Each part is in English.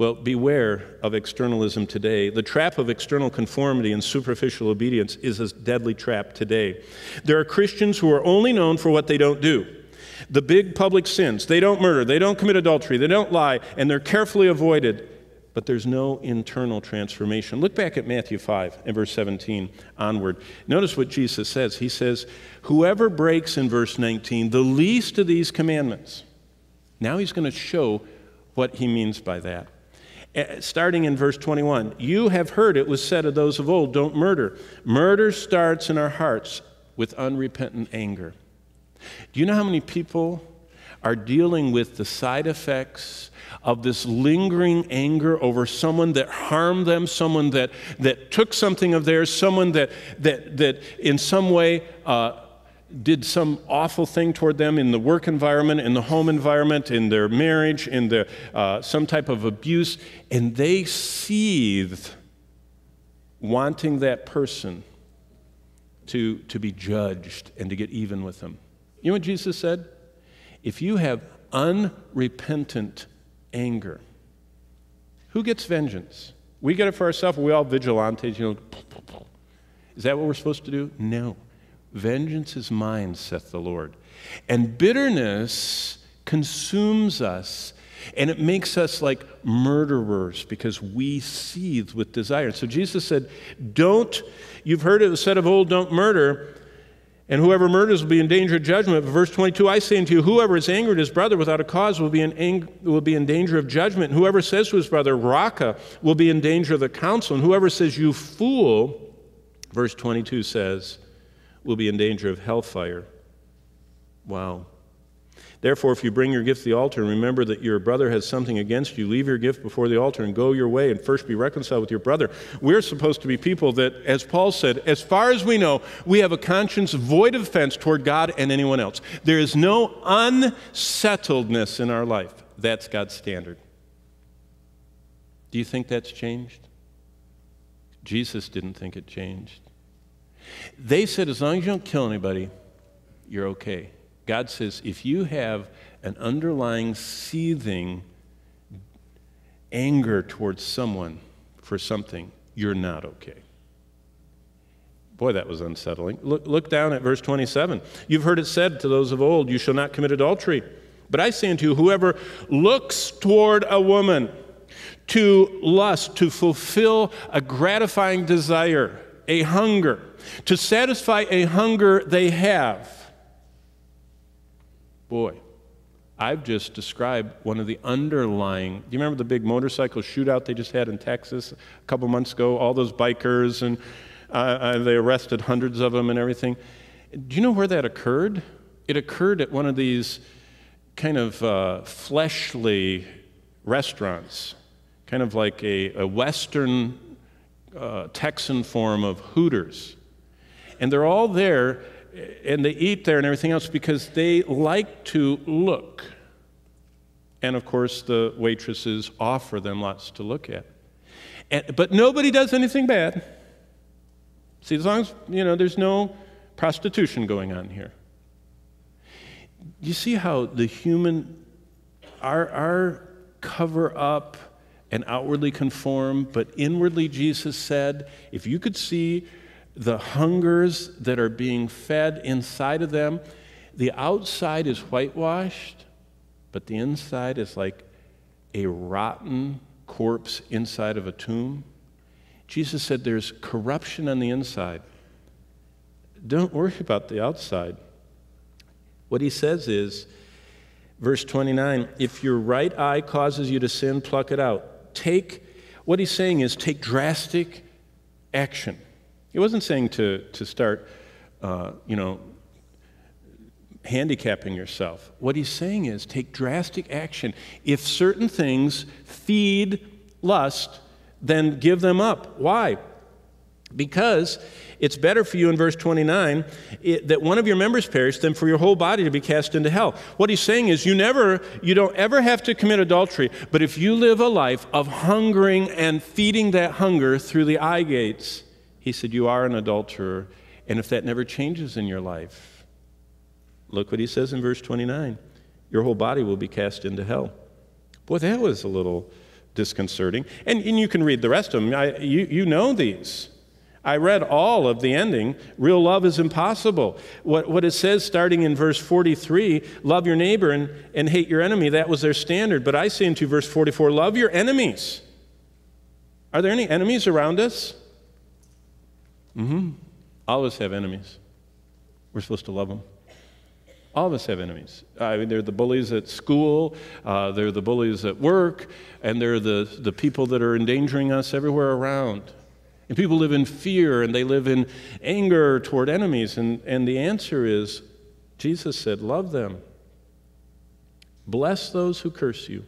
Well, beware of externalism today. The trap of external conformity and superficial obedience is a deadly trap today. There are Christians who are only known for what they don't do. The big public sins. They don't murder, they don't commit adultery, they don't lie, and they're carefully avoided. But there's no internal transformation. Look back at Matthew 5 and verse 17 onward. Notice what Jesus says. He says, whoever breaks, in verse 19, the least of these commandments. Now he's going to show what he means by that. Starting in verse 21, you have heard it was said of those of old, don't murder. Murder starts in our hearts with unrepentant anger. Do you know how many people are dealing with the side effects of this lingering anger over someone that harmed them, someone that took something of theirs, someone that in some way did some awful thing toward them in the work environment, in the home environment, in their marriage, in some type of abuse, and they seethe wanting that person to be judged and to get even with them. You know what Jesus said? If you have unrepentant anger, who gets vengeance? We get it for ourselves. We all vigilantes, Is that what we're supposed to do? No. Vengeance is mine, saith the Lord. And bitterness consumes us, and it makes us like murderers because we seethe with desire. So Jesus said, you've heard it was said of old, don't murder, and whoever murders will be in danger of judgment. But verse 22, I say unto you, whoever is angry at his brother without a cause will be in danger of judgment. And whoever says to his brother, Raka, will be in danger of the council. And whoever says, you fool, verse 22 says, will be in danger of hellfire. Wow. Therefore, if you bring your gift to the altar and remember that your brother has something against you, leave your gift before the altar and go your way and first be reconciled with your brother. We're supposed to be people that, as Paul said, as far as we know, we have a conscience void of offense toward God and anyone else. There is no unsettledness in our life. That's God's standard. Do you think that's changed? Jesus didn't think it changed. They said, as long as you don't kill anybody, you're okay. God says, if you have an underlying seething anger towards someone for something, you're not okay. Boy, that was unsettling. Look down at verse 27. You've heard it said to those of old, you shall not commit adultery. But I say unto you, whoever looks toward a woman to lust, to fulfill a gratifying desire, a hunger, to satisfy a hunger they have. Boy, I've just described one of the underlying, do you remember the big motorcycle shootout they just had in Texas a couple months ago? All those bikers, and they arrested hundreds of them and everything. Do you know where that occurred? It occurred at one of these kind of fleshly restaurants, kind of like a Western Texan form of Hooters. And they're all there, and they eat there and everything else because they like to look. And of course, the waitresses offer them lots to look at. But nobody does anything bad. See, as long as, there's no prostitution going on here. You see how the human, our cover up and outwardly conform, but inwardly, Jesus said, if you could see the hungers that are being fed inside of them, the outside is whitewashed, but the inside is like a rotten corpse inside of a tomb. Jesus said there's corruption on the inside. Don't worry about the outside. What he says is, verse 29, if your right eye causes you to sin, pluck it out. What he's saying is take drastic action. He wasn't saying to start, handicapping yourself. What he's saying is take drastic action. If certain things feed lust, then give them up. Why? Because it's better for you, in verse 29, that one of your members perish than for your whole body to be cast into hell. What he's saying is you don't ever have to commit adultery, but if you live a life of hungering and feeding that hunger through the eye gates, he said, you are an adulterer. And if that never changes in your life, look what he says in verse 29, your whole body will be cast into hell. Boy, that was a little disconcerting. And you can read the rest of them. You know these. I read all of the ending. Real love is impossible. What it says starting in verse 43, love your neighbor and hate your enemy, that was their standard. But I say into verse 44, love your enemies. Are there any enemies around us? All of us have enemies. We're supposed to love them. All of us have enemies. I mean, they're the bullies at school, they're the bullies at work, and they're the people that are endangering us everywhere around. And people live in fear, and they live in anger toward enemies. And the answer is, Jesus said, love them. Bless those who curse you.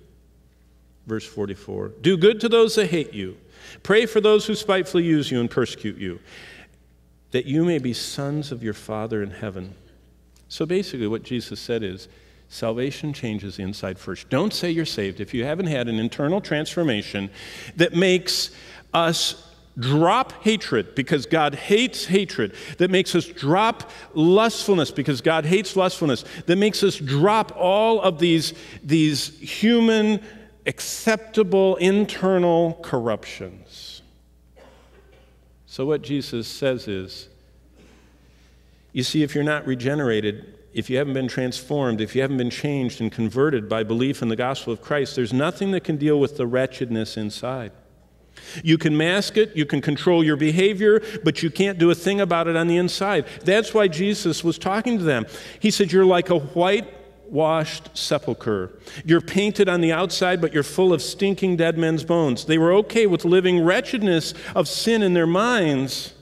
Verse 44. Do good to those that hate you. Pray for those who spitefully use you and persecute you, that you may be sons of your Father in heaven. So basically what Jesus said is, salvation changes the inside first. Don't say you're saved if you haven't had an internal transformation that makes us drop hatred because God hates hatred, that makes us drop lustfulness because God hates lustfulness, that makes us drop all of these human, acceptable, internal corruptions. So what Jesus says is, you see, if you're not regenerated, if you haven't been transformed, if you haven't been changed and converted by belief in the gospel of Christ, there's nothing that can deal with the wretchedness inside. You can mask it, you can control your behavior, but you can't do a thing about it on the inside. That's why Jesus was talking to them. He said, you're like a whitewashed sepulcher. You're painted on the outside, but you're full of stinking dead men's bones. They were okay with living wretchedness of sin in their minds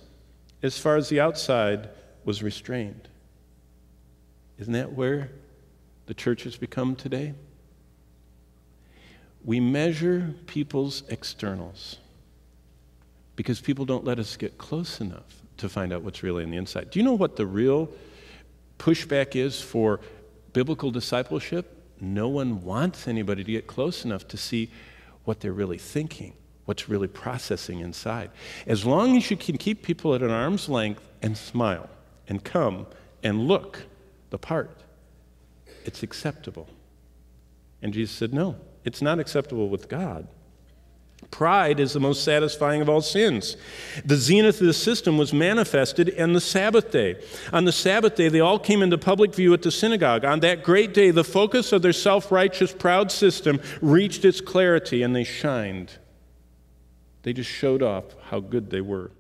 as far as the outside was restrained. Isn't that where the church has become today? We measure people's externals because people don't let us get close enough to find out what's really on the inside. Do you know what the real pushback is for biblical discipleship? No one wants anybody to get close enough to see what they're really thinking, what's really processing inside. As long as you can keep people at an arm's length and smile and come and look the part, it's acceptable. And Jesus said, no, it's not acceptable with God. Pride is the most satisfying of all sins. The zenith of the system was manifested on the Sabbath day. On the Sabbath day, they all came into public view at the synagogue. On that great day, the focus of their self-righteous, proud system reached its clarity, and they shined. They just showed off how good they were.